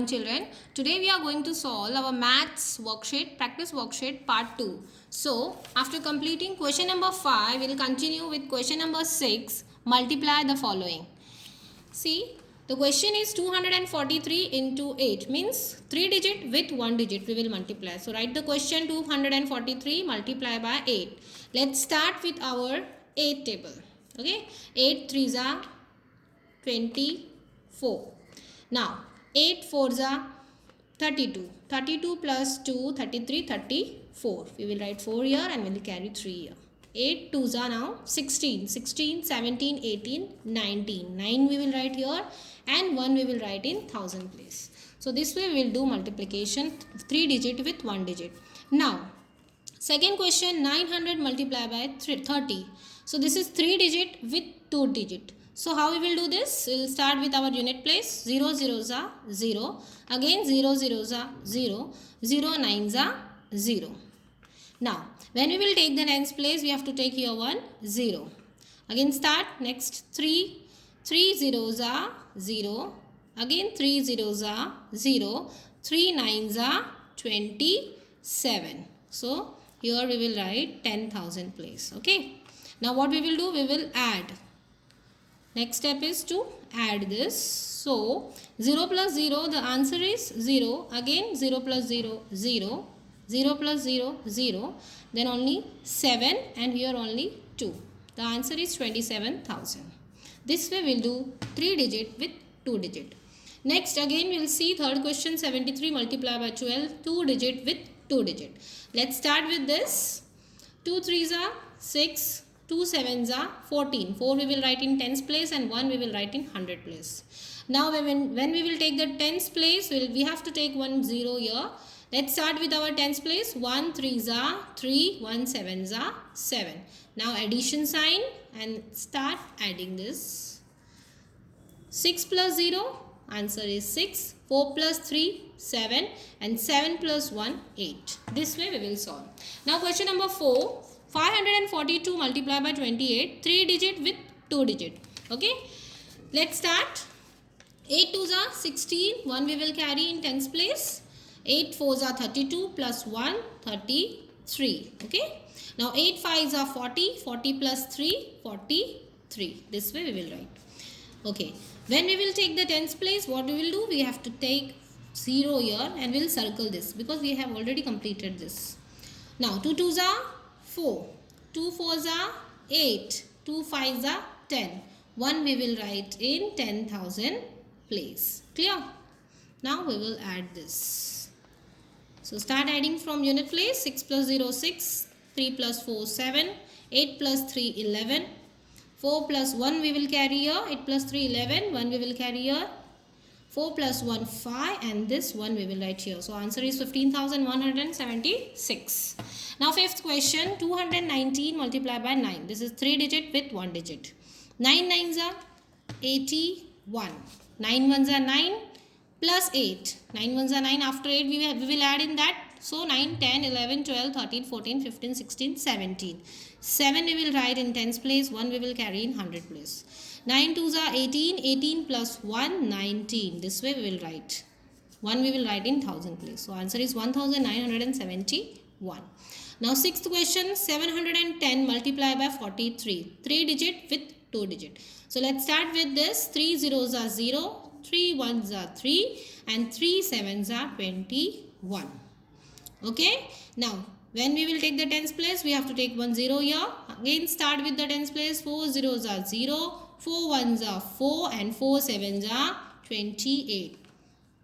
Children, today we are going to solve our maths worksheet, practice worksheet part 2. So, after completing question number 5, we will continue with question number 6, multiply the following. See, the question is 243 into 8 means 3 digit with 1 digit we will multiply. So, write the question 243 multiply by 8. Let's start with our 8 table. Okay, 8 3s are 24. Now, 8 4s are 32. 32 plus 2, 33, 34. We will write 4 here and we will carry 3 here. 8 2s are now 16. 16, 17, 18, 19. 9 we will write here and 1 we will write in thousand place. So, this way we will do multiplication 3 digit with 1 digit. Now, second question 900 multiplied by 30. So, this is 3 digit with 2 digit. So, how we will do this? We will start with our unit place. 0 zeros are 0. Again 0 zeros are 0. 0 nines are 0. Now, when we will take the tens place, we have to take here 1 0. Again start. Next 3. 3 zeros are 0. Again 3 zeros are 0. 3 nines are 27. So, here we will write 10,000 place. Okay. Now, what we will do? We will add. Next step is to add this. So, 0 plus 0, the answer is 0. Again 0 plus 0, 0. 0 plus 0, 0. Then only 7 and here only 2. The answer is 27,000. This way we will do 3 digit with 2 digit. Next again we will see third question 73 multiplied by 12, 2 digit with 2 digit. Let's start with this. 2 3s are 6. 2 7s are 14. 4 we will write in tens place and 1 we will write in hundred place. Now when we will take the tens place, we have to take 1 0 here. Let's start with our tens place. 1 3s are 3, 1 7s are 7. Now addition sign and start adding this. 6 plus 0, answer is 6. 4 plus 3, 7 and 7 plus 1, 8. This way we will solve. Now question number 4. 542 multiplied by 28, 3 digit with 2 digit. Okay, let's start. 8 2s are 16, 1 we will carry in tens place. 8 4s are 32 plus 1, 33. Okay, now 8 5s are 40, 40 plus 3, 43. This way we will write. Okay, when we will take the tens place, what we will do? We have to take 0 here and we will circle this because we have already completed this. Now 2 2s are 4, 2 4s are 8, 2 5s are 10. 1 we will write in 10,000 place. Clear? Now we will add this. So start adding from unit place. 6 plus 0 6, 3 plus 4 7, 8 plus 3 11, 4 plus 1 we will carry here, 8 plus 3 11, 1 we will carry here. 4 plus 1 5 and this 1 we will write here. So answer is 15,176. Now fifth question 219 multiplied by 9. This is 3 digit with 1 digit. 9 nines are 81. 9 ones are 9 plus 8. 9 ones are 9. After 8 we will add in that. So 9, 10, 11, 12, 13, 14, 15, 16, 17. 7 we will write in tens place. 1 we will carry in hundred place. 9 2s are 18, 18 plus 1, 19. This way we will write. 1 we will write in thousand place. So answer is 1971. Now sixth question 710 multiplied by 43. 3 digit with 2 digit. So let's start with this. 3 zeros are 0, 3 1s are 3 and 3 7s are 21. Okay. Now when we will take the tens place, we have to take 1 0 here. Again start with the tens place. 4 zeros are 0. 4 ones are 4 and 4 sevens are 28.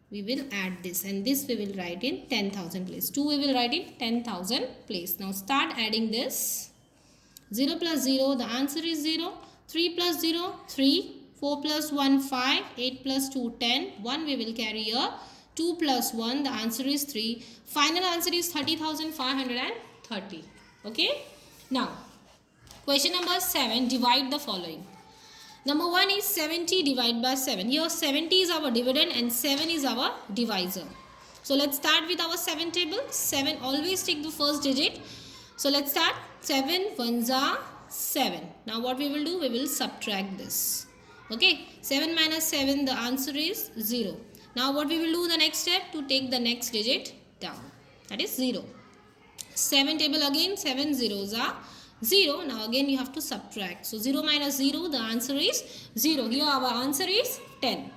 We will add this and this we will write in 10,000 place. 2 we will write in 10,000 place. Now start adding this. 0 plus 0, the answer is 0. 3 plus 0, 3. 4 plus 1, 5. 8 plus 2, 10. 1 we will carry here. 2 plus 1, the answer is 3. Final answer is 30,530. Okay. Now question number 7, divide the following. Number 1 is 70 divided by 7. Here 70 is our dividend and 7 is our divisor. So let's start with our 7 table. 7 always take the first digit. So let's start. 7 ones are 7. Now what we will do? We will subtract this. Okay. 7 minus 7, the answer is 0. Now what we will do the next step, to take the next digit down, that is 0. 7 table again, 7 zeros are 0. Now again you have to subtract. So 0 minus 0, the answer is 0. Here our answer is 10.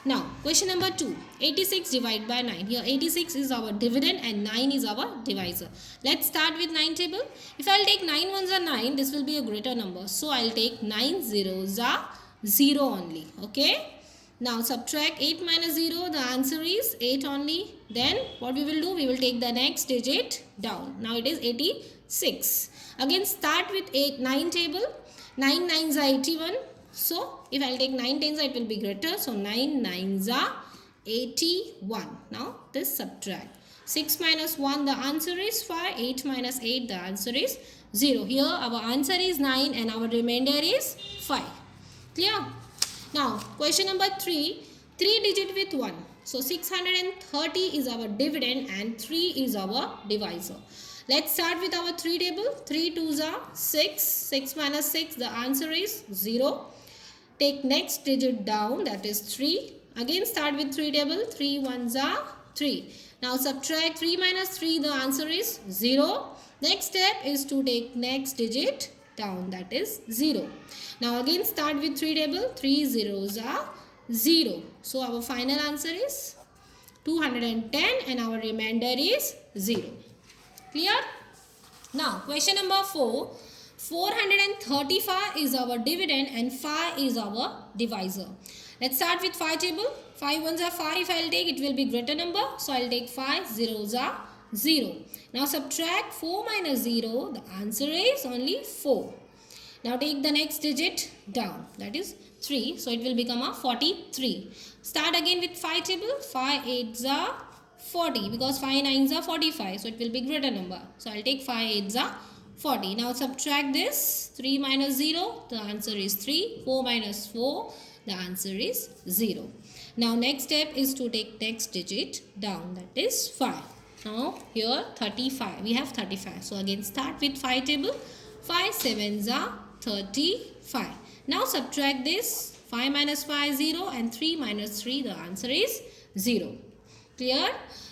Now question number 2, 86 divided by 9. Here 86 is our dividend and 9 is our divisor. Let's start with 9 table. If I will take 9 ones are 9, this will be a greater number. So I will take 9 zeros are 0 only. Okay. Now subtract 8 minus 0, the answer is 8 only. Then what we will do, we will take the next digit down. Now it is 86. Again start with 9 table. 9 nines are 81. So if I will take 9 tens, it will be greater. So 9 nines are 81. Now this subtract. 6 minus 1, the answer is 5. 8 minus 8, the answer is 0. Here our answer is 9 and our remainder is 5. Clear? Now question number 3, 3 digit with 1. So 630 is our dividend and 3 is our divisor. Let's start with our 3 table. 3 twos are 6. 6 minus 6, the answer is 0. Take next digit down, that is 3. Again start with 3 table. 3 ones are 3. Now subtract 3 minus 3, the answer is 0. Next step is to take next digit down, that is 0. Now again start with 3 table. 3 zeros are 0. So our final answer is 210 and our remainder is 0. Clear? Now question number 4. 435 is our dividend and 5 is our divisor. Let's start with 5 table. 5 ones are 5. If I will take, it will be greater number. So I will take 5. Zeros are 0. Now subtract 4 minus 0. The answer is only 4. Now take the next digit down, that is 3. So it will become a 43. Start again with 5 table. 5 8s are 40 because 5 9s are 45. So it will be greater number. So I will take 5 8s are 40. Now subtract this. 3 minus 0. The answer is 3. 4 minus 4. The answer is 0. Now next step is to take next digit down, that is 5. Now here 35. We have 35. So again start with 5 table. 5 7s are 35. Now subtract this. 5 minus 5 0 and 3 minus 3, the answer is 0. Clear?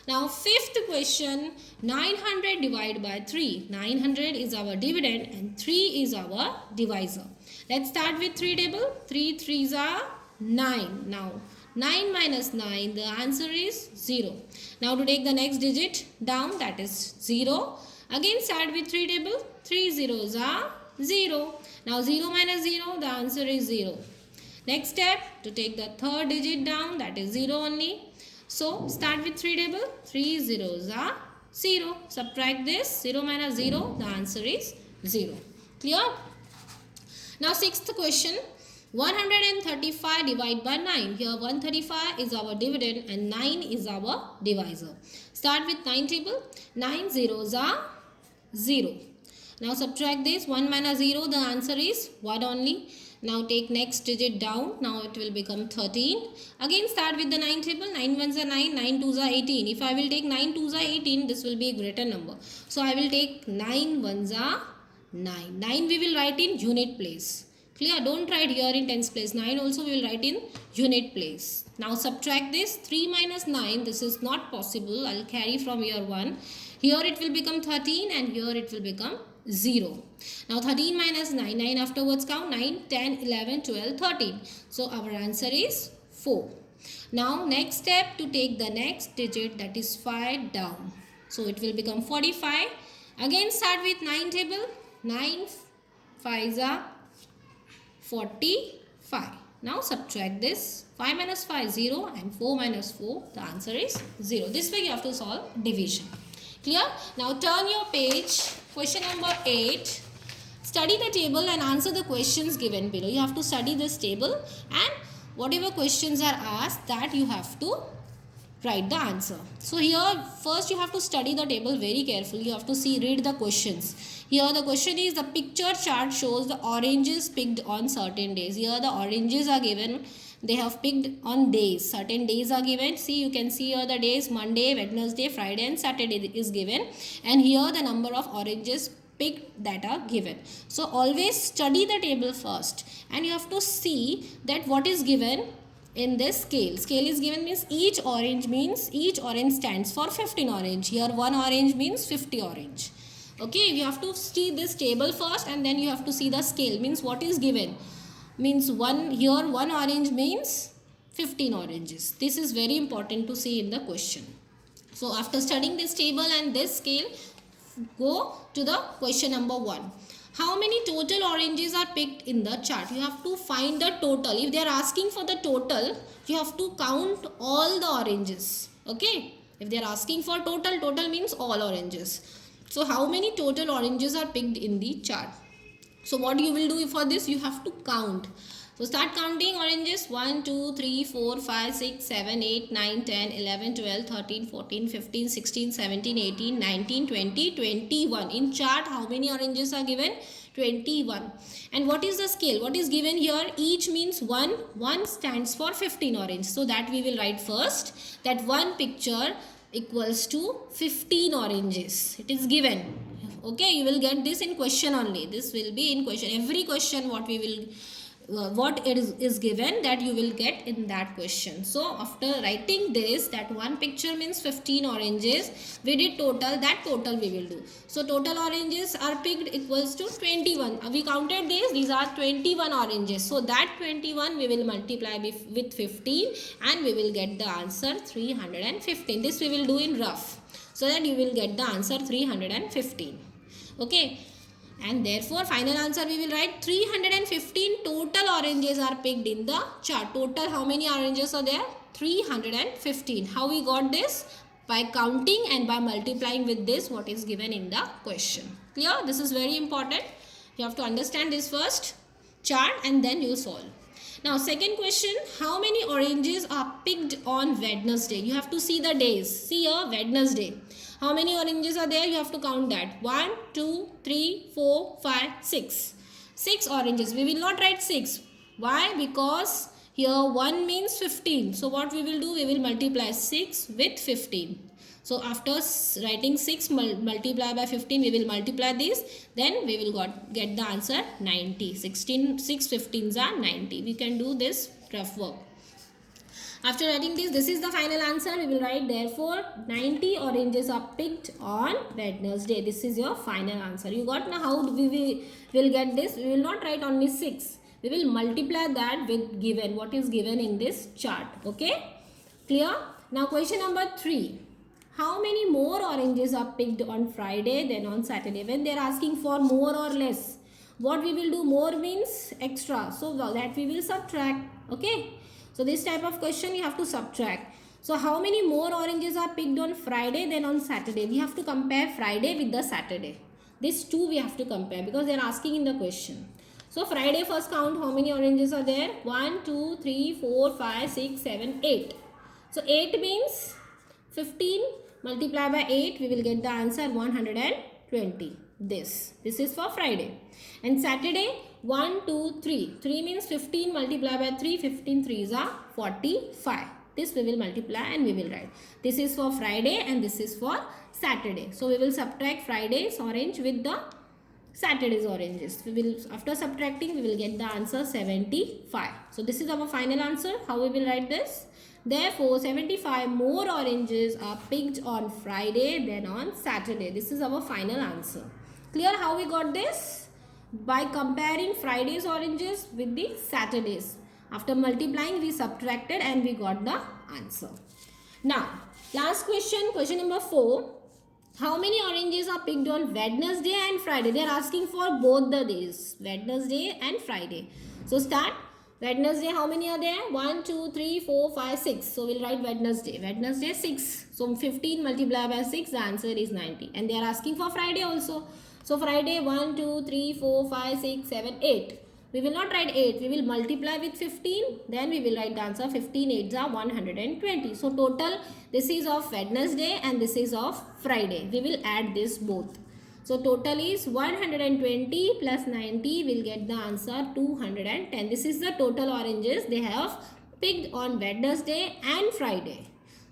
Now fifth question, 900 divided by 3. 900 is our dividend and 3 is our divisor. Let's start with 3 table. 3 3s are 9. Now 9 minus 9, the answer is 0. Now to take the next digit down, that is 0. Again start with 3 table. 3 zeros are 0. Now 0 minus 0, the answer is 0. Next step, to take the third digit down, that is 0 only. So start with 3 table. 3 zeros are 0. Subtract this. 0 minus 0, the answer is 0. Clear? Now sixth question, 135 divided by 9. Here 135 is our dividend and 9 is our divisor. Start with 9 table. 9 zeros are 0. Now subtract this. 1 minus 0, the answer is 1 only. Now take next digit down. Now it will become 13. Again start with the 9 table. 9 ones are 9. 9 twos are 18. If I will take 9 twos are 18, this will be a greater number. So I will take 9 ones are 9. 9 we will write in unit place. Clear? Don't write here in tens place. 9 also we will write in unit place. Now subtract this. 3 minus 9. This is not possible. I will carry from here 1. Here it will become 13 and here it will become 0. Now 13 minus 9. 9 afterwards count. 9, 10, 11, 12, 13. So our answer is 4. Now next step, to take the next digit, that is 5 down. So it will become 45. Again start with 9 table. 9 5s are 45. Now subtract this. 5 minus 5 0 and 4 minus 4, the answer is 0. This way you have to solve division. Clear? Now turn your page. Question number 8. Study the table and answer the questions given below. You have to study this table and whatever questions are asked, that you have to write the answer. So here first you have to study the table very carefully. You have to read the questions. Here the question is, the picture chart shows the oranges picked on certain days. Here the oranges are given. They have picked on days. Certain days are given. See, you can see here the days: Monday, Wednesday, Friday and Saturday is given. And here the number of oranges picked that are given. So always study the table first. And you have to see that what is given in this scale. Scale is given means each orange stands for 15 orange. Here 1 orange means 50 orange. Okay, you have to see this table first and then you have to see the scale, means what is given. Means here 1 orange means 15 oranges. This is very important to see in the question. So after studying this table and this scale, go to the question number 1. How many total oranges are picked in the chart? You have to find the total. If they are asking for the total, you have to count all the oranges. Okay. If they are asking for total means all oranges. So how many total oranges are picked in the chart? So what you will do for this? You have to count. So start counting oranges. 1, 2, 3, 4, 5, 6, 7, 8, 9, 10, 11, 12, 13, 14, 15, 16, 17, 18, 19, 20, 21. In chart, how many oranges are given? 21. And what is the scale? What is given here? Each means 1. 1 stands for 15 orange. So that we will write first. That one picture equals to 15 oranges. It is given. Okay, you will get this in question only. This will be in question. Every question what we will what it is given, that you will get in that question. So after writing this, that one picture means 15 oranges, we did total, that total we will do. So total oranges are picked equals to 21. We counted these are 21 oranges. So that 21 we will multiply with 15 and we will get the answer 315. This we will do in rough, so that you will get the answer 315. Okay. And therefore final answer we will write 315 total oranges are picked in the chart. Total how many oranges are there? 315. How we got this? By counting and by multiplying with this what is given in the question. Clear? This is very important. You have to understand this first chart and then you solve. Now second question, how many oranges are picked on Wednesday? You have to see the days. See here, Wednesday. How many oranges are there? You have to count that. 1, 2, 3, 4, 5, 6. 6 oranges. We will not write 6. Why? Because here 1 means 15. So what we will do? We will multiply 6 with 15. So after writing 6 multiply by 15, we will multiply this. Then we will get the answer 90. 6 15s are 90. We can do this rough work. After writing this is the final answer. We will write therefore 90 oranges are picked on Wednesday. This is your final answer. You got now how we will get this? We will not write only 6. We will multiply that with given. What is given in this chart. Okay. Clear? Now question number 3. How many more oranges are picked on Friday than on Saturday? When they are asking for more or less, what we will do? More means extra. So that we will subtract. Okay. So this type of question you have to subtract. So how many more oranges are picked on Friday than on Saturday? We have to compare Friday with the Saturday. These two we have to compare because they are asking in the question. So Friday first count how many oranges are there? 1, 2, 3, 4, 5, 6, 7, 8. So 8 means 15 multiply by 8 we will get the answer 120. This is for Friday. And Saturday 1, 2, 3. 3 means 15 multiply by 3. 15 3s are 45. This we will multiply and we will write. This is for Friday and this is for Saturday. So we will subtract Friday's orange with the Saturday's oranges. We will, after subtracting, we will get the answer 75. So this is our final answer. How we will write this? Therefore, 75 more oranges are picked on Friday than on Saturday. This is our final answer. Clear how we got this? By comparing Friday's oranges with the Saturday's. After multiplying, we subtracted and we got the answer. Now, last question, question number 4. How many oranges are picked on Wednesday and Friday? They are asking for both the days, Wednesday and Friday. So start. Wednesday, how many are there? 1, 2, 3, 4, 5, 6. So we'll write Wednesday. Wednesday 6. So 15 multiplied by 6, the answer is 90. And they are asking for Friday also. So Friday 1, 2, 3, 4, 5, 6, 7, 8. We will not write 8. We will multiply with 15. Then we will write the answer 15 8s are 120. So total this is of Wednesday and this is of Friday. We will add this both. So total is 120 plus 90 will get the answer 210. This is the total oranges they have picked on Wednesday and Friday.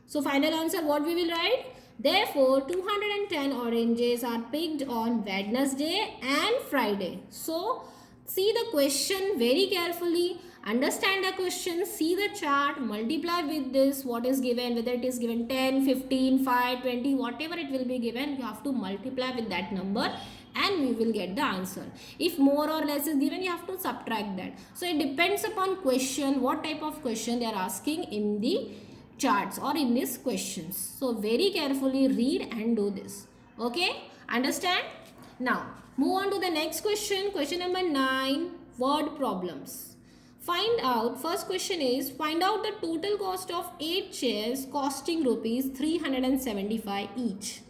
So final answer what we will write? Therefore 210 oranges are picked on Wednesday and Friday. So see the question very carefully understand the question, see the chart, multiply with this what is given, whether it is given 10, 15, 5, 20, whatever it will be given, you have to multiply with that number and we will get the answer. If more or less is given, you have to subtract that. So it depends upon question, what type of question they are asking in the charts or in these questions. So very carefully read and do this. Okay, understand? Now move on to the next question. Question number 9, word problems. Find out, first question is, find out the total cost of 8 chairs costing rupees 375 each.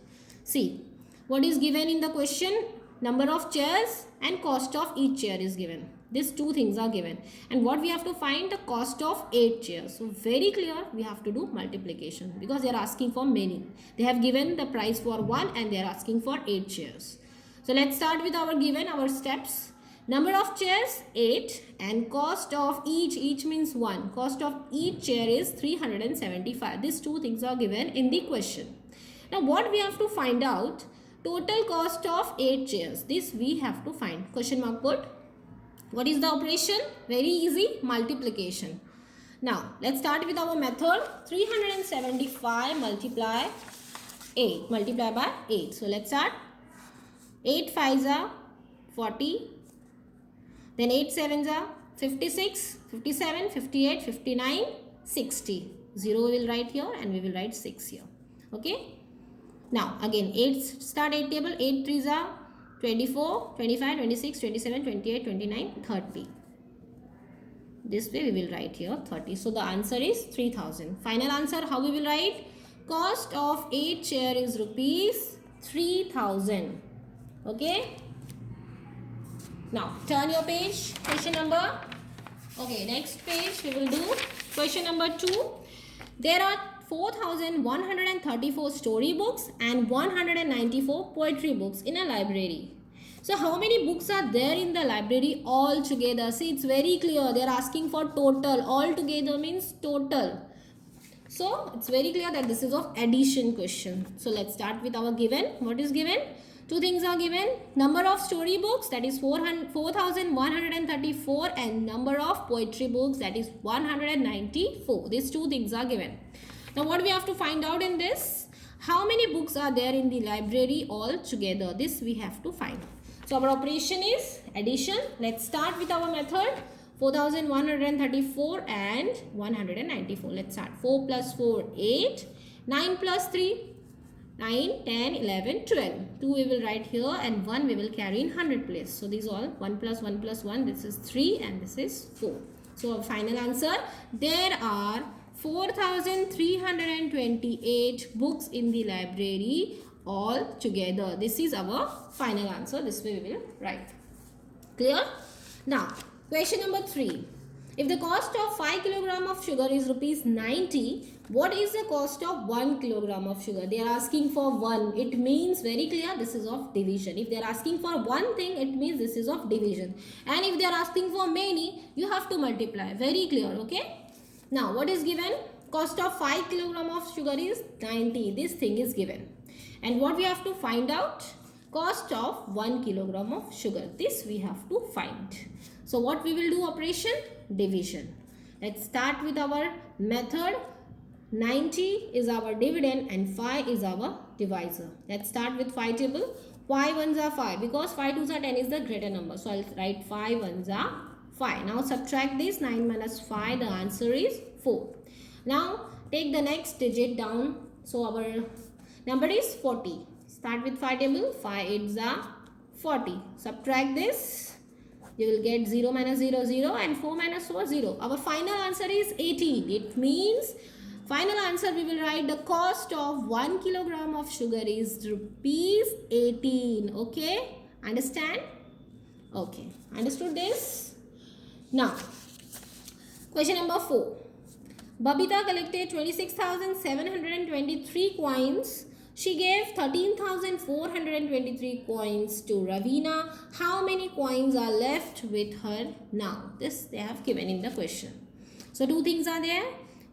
See, what is given in the question? Number of chairs and cost of each chair is given. These two things are given. And what we have to find? The cost of 8 chairs. So very clear, we have to do multiplication because they are asking for many. They have given the price for 1 and they are asking for 8 chairs. So let's start with our given, our steps. Number of chairs 8 and cost of each means 1. Cost of each chair is 375. These two things are given in the question. Now what we have to find out? Total cost of 8 chairs. This we have to find. Question mark put. What is the operation? Very easy, multiplication. Now let's start with our method. 375 multiply 8. Multiply by 8. So let's start. 8 5s are 40. Then 8 7s are 56, 57, 58, 59, 60. 0 we will write here and we will write 6 here. Okay. Now again 8 start 8 table. 8 3s are 24, 25, 26, 27, 28, 29, 30. This way we will write here 30. So the answer is 3000. Final answer how we will write? Cost of 8 chair is rupees 3000. Okay. Now turn your page. Question number. Okay, next page we will do question number 2. There are 4134 story books and 194 poetry books in a library. So how many books are there in the library all together? See, it's very clear. They are asking for total. All together means total. So it's very clear that this is of addition question. So let's start with our given. What is given? Two things are given. Number of story books, that is 4134, and number of poetry books, that is 194. These two things are given. Now what we have to find out in this? How many books are there in the library all together? This we have to find. So our operation is addition. Let's start with our method. 4134 and 194. Let's start. 4 plus 4, 8. 9 plus 3, 9, 10, 11, 12. 2 we will write here and 1 we will carry in 100 place. So these all 1 plus 1 plus 1. This is 3 and this is 4. So our final answer, there are 4328 books in the library all together. This is our final answer. This way we will write. Clear? Now question number 3. If the cost of 5 kg of sugar is rupees 90, what is the cost of 1 kg of sugar? They are asking for 1. It means very clear this is of division. If they are asking for one thing, it means this is of division. And if they are asking for many, you have to multiply. Very clear, okay? Now what is given? Cost of 5 kg of sugar is 90. This thing is given. And what we have to find out? Cost of 1 kg of sugar. This we have to find. So what we will do operation? Division. Let's start with our method. 90 is our dividend and 5 is our divisor. Let's start with 5 table. 5 ones are 5 because 5 twos are 10 is the greater number. So I'll write 5 ones are 5. Now subtract this. 9 minus 5. The answer is 4. Now take the next digit down. So our number is 40. Start with 5 table. 5 8s are 40. Subtract this. You will get 0 minus 0 0 and 4 minus 4 0. Our final answer is 18. It means final answer we will write the cost of 1 kilogram of sugar is rupees 18. Okay? Understand? Okay. Understood this? Now, question number 4. Babita collected 26,723 coins. She gave 13,423 coins to Ravina. How many coins are left with her now? This they have given in the question. So two things are there.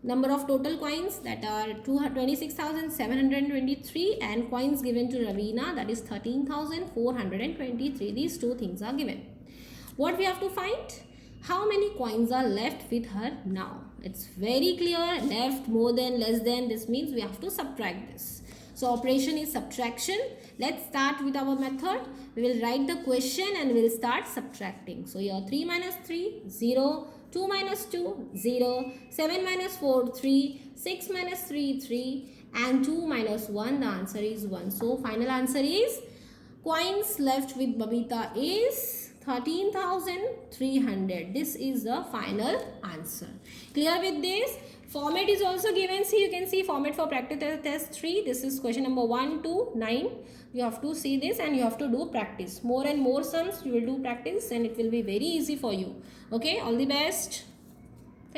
Number of total coins, that are 26,723, and coins given to Ravina, that is 13,423. These two things are given. What we have to find? How many coins are left with her now? It's very clear. Left, more than, less than. This means we have to subtract this. So operation is subtraction. Let's start with our method. We will write the question and we will start subtracting. So here 3 minus 3, 0. 2 minus 2, 0. 7 minus 4, 3. 6 minus 3, 3. And 2 minus 1, the answer is 1. So final answer is, coins left with Babita is 13,300. This is the final answer. Clear with this? Format is also given. See, you can see format for practice test 3. This is question number 1 to 9. You have to see this and you have to do practice. More and more sums you will do practice and it will be very easy for you. Okay, all the best.